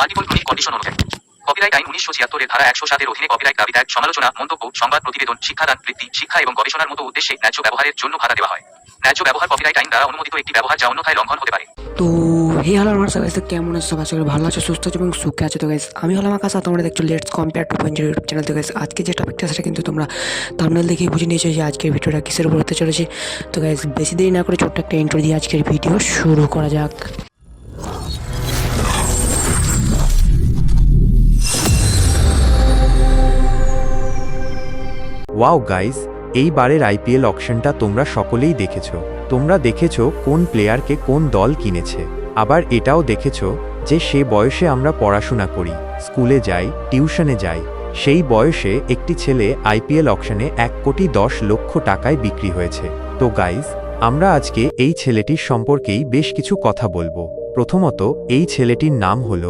Multiple chronic condition অনুযায়ী copyright আইন 1976 এর ধারা 107 এর অধীনে কপিরাইট দাবি ত্যাগ, সমালোচনা, মন্তব্য, সংবাদ প্রতিবেদন, শিক্ষাদান, বৃত্তি, শিক্ষা এবং গবেষণার মতো উদ্দেশ্যে ন্যায্য ব্যবহারের জন্য ভাতা দেওয়া হয়। ন্যায্য ব্যবহার কপিরাইট আইন দ্বারা অনুমোদিত একটি ব্যবহার যা অন্যথায় লঙ্ঘন হতে পারে। তো হে হলো আমার সবাই, কেমন আছো? আশা করি ভালো আছো, সুস্থ আছো এবং সুখে আছো। তো গাইস, আমি হলাম আকাশ, আর তোমরা দেখছো লেটস কম্পেয়ার 2.0 ইউটিউব চ্যানেল। তো গাইস, আজকে যে টপিকটা সেটা কিন্তু তোমরা থাম্বনেল দেখেই বুঝে নিয়েছো যে আজকের ভিডিওটা কিসের উপর হতে চলেছে। তো গাইস, বেশি দেরি না করে ছোট্ট একটা ইন্ট্রো দিয়ে আজকের ভিডিও শুরু করা যাক। ওয়াও গাইস, এইবারের আইপিএল অকশনটা তোমরা সকলেই দেখেছো। তোমরা দেখেছো কোন প্লেয়ারকে কোন দল কিনেছে। আবার এটাও দেখেছো যে সে বয়সে আমরা পড়াশোনা করি, স্কুলে যাই, টিউশনে যাই। সেই বয়সে একটি ছেলে আইপিএল অকশনে 1,10,00,000 টাকায় বিক্রি হয়েছে। তো গাইস, আমরা আজকে এই ছেলেটির সম্পর্কেই বেশ কিছু কথা বলবো। প্রথমত, এই ছেলেটির নাম হল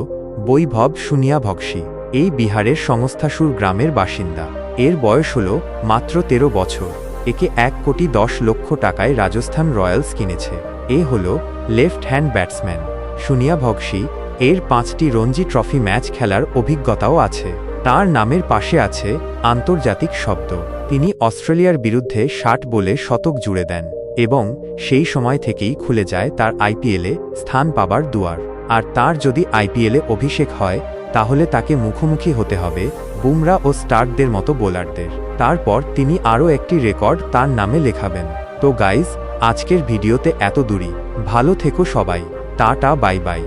বৈভব সুনিয়াভক্সী। এই বিহারের সংস্থাসুর গ্রামের বাসিন্দা। এর বয়স হল মাত্র 13 বছর। একে 1,10,00,000 টাকায় রাজস্থান রয়্যালস কিনেছে। এ হল লেফট হ্যান্ড ব্যাটসম্যান সুনিয়াভক্সী। এর 5টি রঞ্জি ট্রফি ম্যাচ খেলার অভিজ্ঞতাও আছে। তার নামের পাশে আছে আন্তর্জাতিক শব্দ। তিনি অস্ট্রেলিয়ার বিরুদ্ধে 60 বলে শতক জুড়ে দেন এবং সেই সময় থেকেই খুলে যায় তার আইপিএলে স্থান পাবার দুয়ার। আর তার যদি আইপিএলে অভিষেক হয় তাহলে তাকে মুখোমুখি হতে হবে বুমরা ও স্টার্কদের মতো বোলারদের। তারপর তিনি আরও একটি রেকর্ড তার নামে লেখাবেন। তো গাইজ, আজকের ভিডিওতে এত দূরই। ভালো থেকো সবাই। Tata, bye bye.